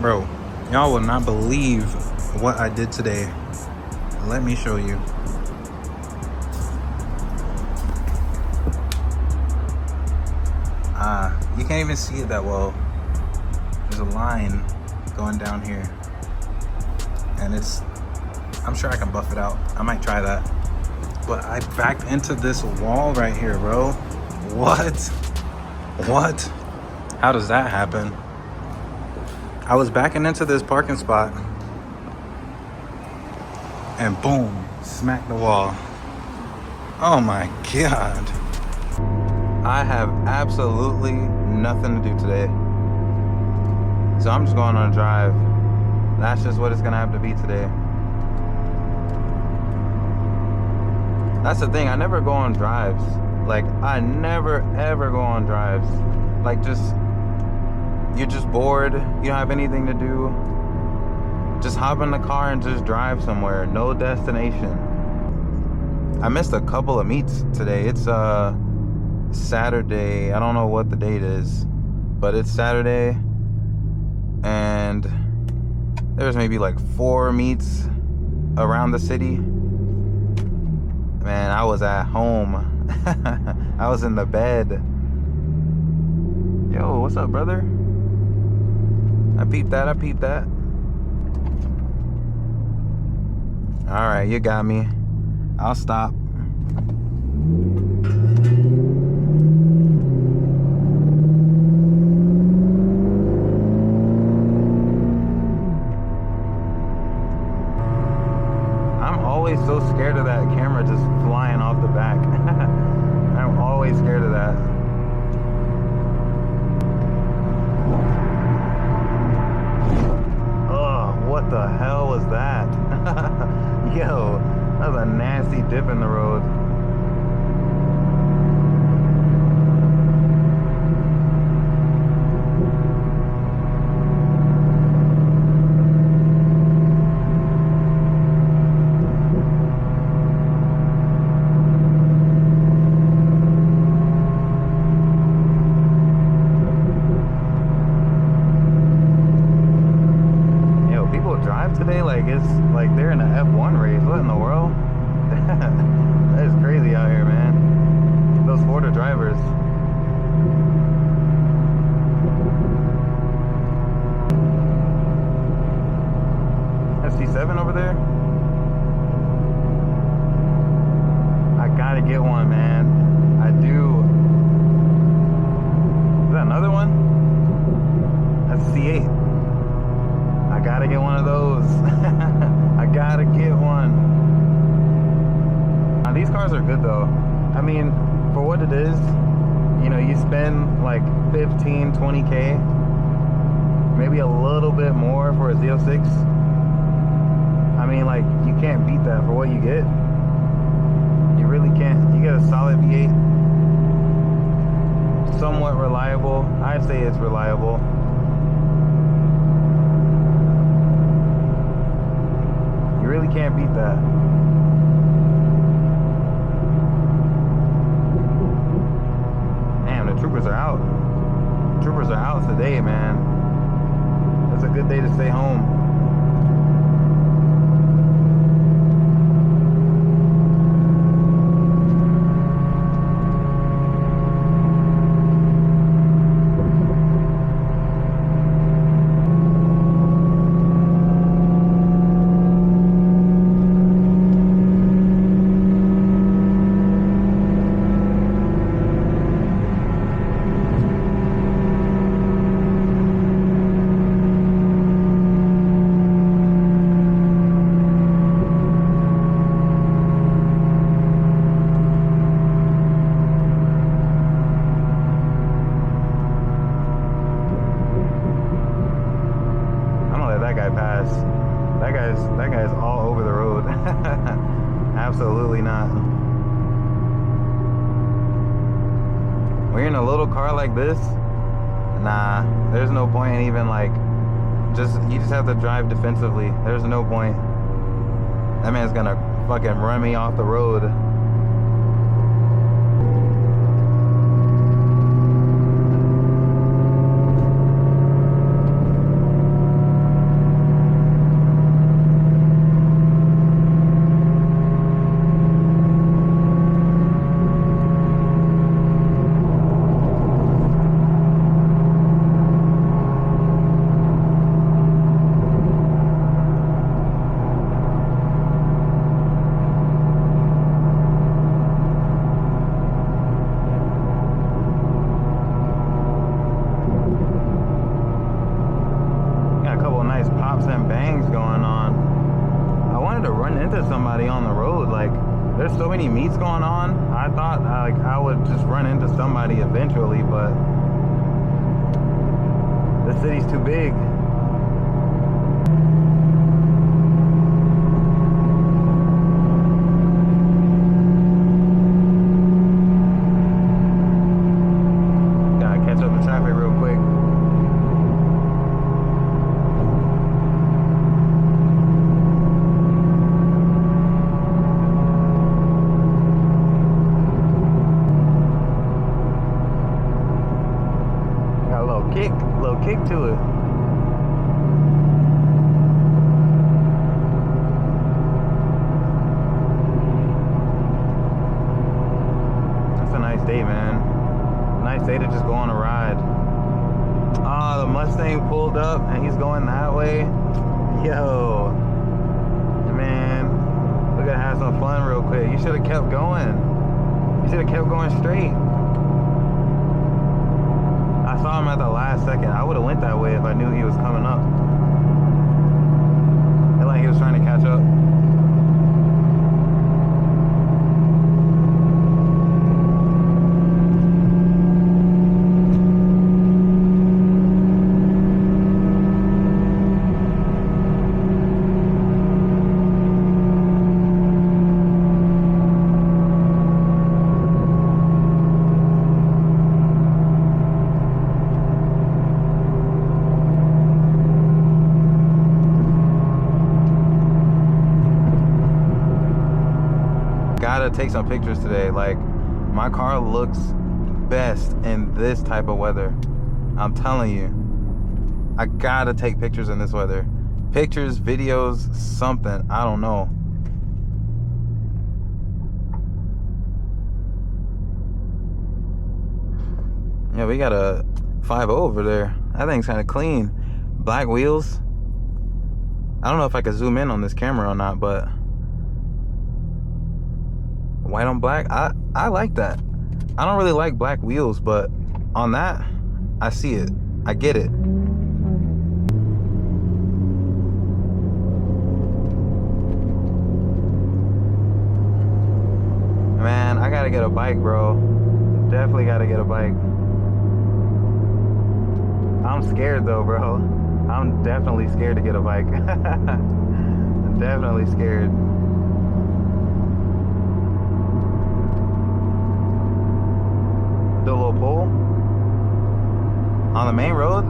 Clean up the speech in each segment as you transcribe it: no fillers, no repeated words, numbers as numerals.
Bro, y'all will not believe what I did today. Let me show you. You can't even see it that well. There's a line going down here. And I'm sure I can buff it out. I might try that. But I backed into this wall right here, bro. What? How does that happen? I was backing into this parking spot and boom, smack the wall. Oh my God. I have absolutely nothing to do today. So I'm just going on a drive. That's just what it's gonna have to be today. That's the thing, I never go on drives. Like, I never ever go on drives. Like, you're just bored, you don't have anything to do. Just hop in the car and just drive somewhere. No destination. I missed a couple of meets today. It's Saturday. I don't know what the date is, but it's Saturday. And there's maybe like 4 meets around the city. Man, I was at home. I was in the bed. Yo, what's up, brother? I peeped that. All right, you got me. I'll stop. I'm always so scared of that camera just flying off the back. I'm always scared of that. What the hell was that? Yo, that was a nasty dip in the road. Today, like it's like they're in an F1 race. What in the world? That is crazy out here, man. Those Florida drivers. ST7 over there. I gotta get one, man. I do. Is that another one? That's C8. I gotta get one of those. I gotta get one. Now, these cars are good though. I mean, for what it is, you know, you spend like 15, 20K, maybe a little bit more for a Z06. I mean, like, you can't beat that for what you get. You really can't. You get a solid V8, somewhat reliable. I say it's reliable. Really can't beat that. Damn, the troopers are out. Troopers are out today, man. It's a good day to stay home. That guy's all over the road. Absolutely not. When you're in a little car like this, nah, there's no point in even like, you just have to drive defensively. There's no point. That man's gonna fucking run me off the road. bangs going on. I wanted to run into somebody on the road. Like, there's so many meets going on. I thought like I would just run into somebody eventually, but the city's too big. Gotta catch up the traffic real quick. Little kick to it. That's a nice day, man. Nice day to just go on a ride. Ah, the Mustang pulled up and he's going that way. Yo, man, we're gonna have some fun real quick. You should have kept going. You should have kept going straight. I saw him at the last second. I would have went that way if I knew he was coming up. It like he was trying to catch up. Gotta take some pictures today. Like, my car looks best in this type of weather. I'm telling you, I gotta take pictures in this weather. Pictures, videos, something. I don't know. Yeah, we got a 5.0 over there. That thing's kind of clean. Black wheels. I don't know if I could zoom in on this camera or not, but white on black, I like that. I don't really like black wheels, but on that, I see it. I get it. Man, I gotta get a bike, bro. Definitely gotta get a bike. I'm scared though, bro. I'm definitely scared to get a bike. I'm definitely scared. Do a little pull on the main road.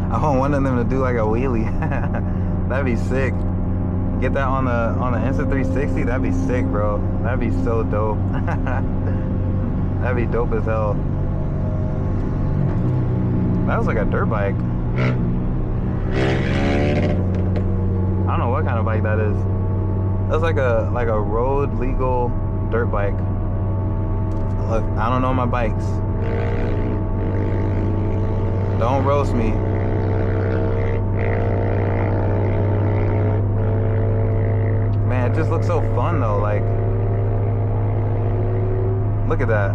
I want one of them to do like a wheelie. That'd be sick. Get that on the Insta 360. That'd be sick, bro. That'd be so dope. That'd be dope as hell. That was like a dirt bike. I don't know what kind of bike that is. That's like a road legal dirt bike. Look, I don't know my bikes. Don't roast me. Man, it just looks so fun though. Like, look at that.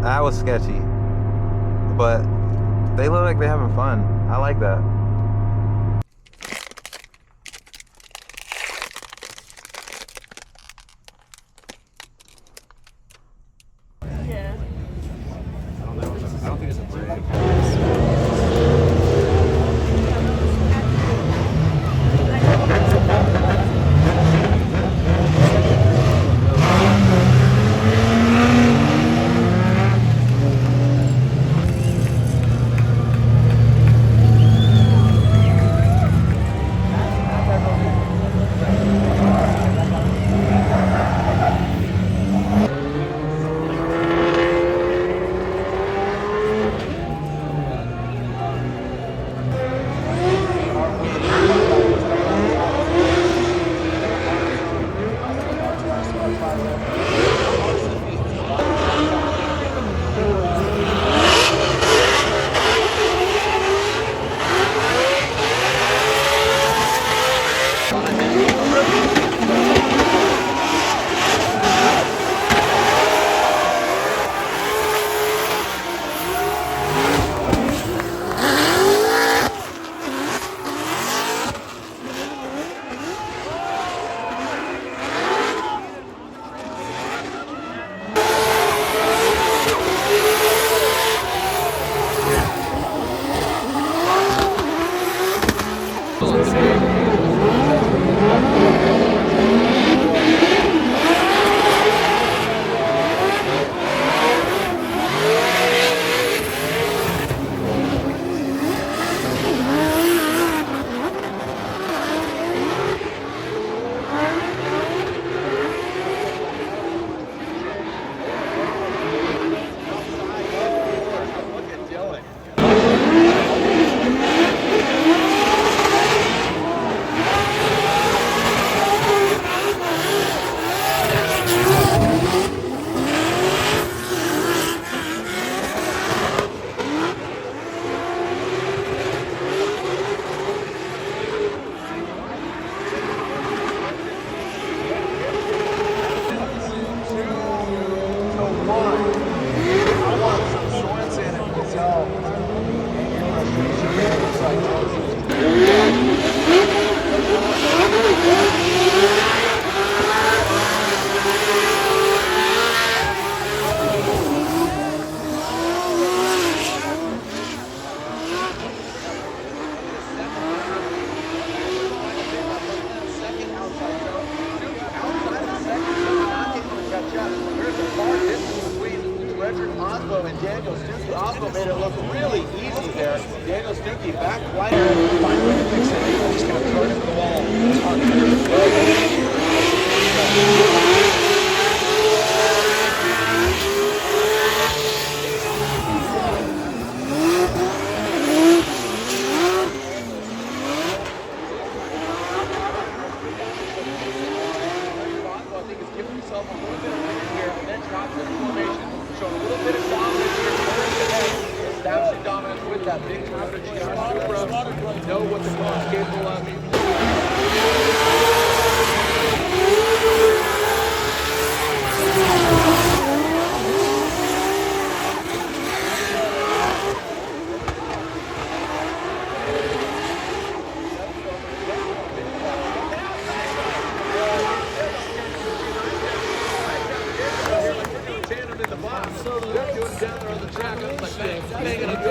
That was sketchy, but they look like they're having fun. I like that. Yeah. I don't think it's a brand. Roscoe made it look really easy there. Daniel Stuckey back wide. Find a way to fix it. Just kind of throw it into the wall. Showing a little bit of dominance here, establishing dominance with that big confidence. You got Supra, know what the car is capable of. They're doing it down there on the track. I was like, man, that ain't gonna go.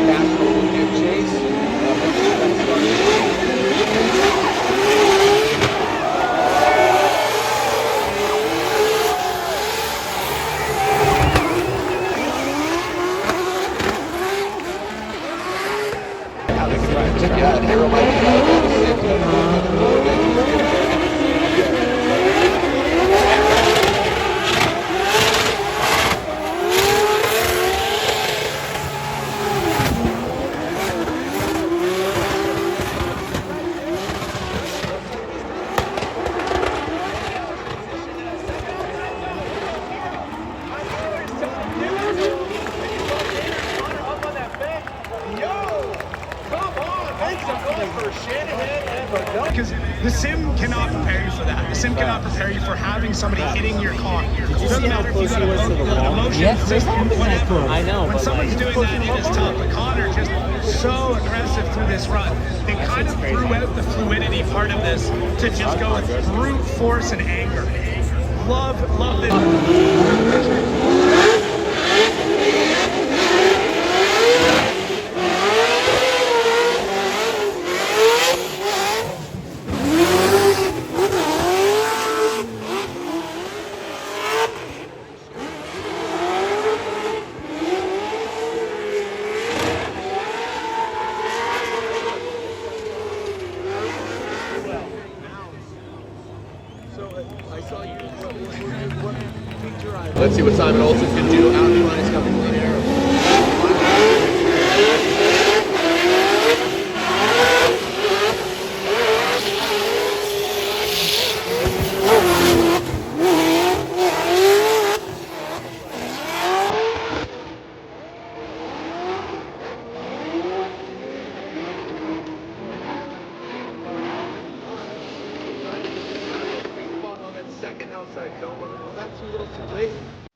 National will give chase. Yeah, and Hero might be because the sim cannot prepare you for that. The sim cannot prepare you for having somebody hitting your car. It doesn't matter if you got a motion system, whatever. I know. When someone's doing that, it is tough. But Connor just so aggressive through this run. They kind of threw out the fluidity part of this to just go with brute force and anger. Love this. Let's see what Simon Olsen can do. Out in front, he's coming in there. On that second outside cone, was that too little too late?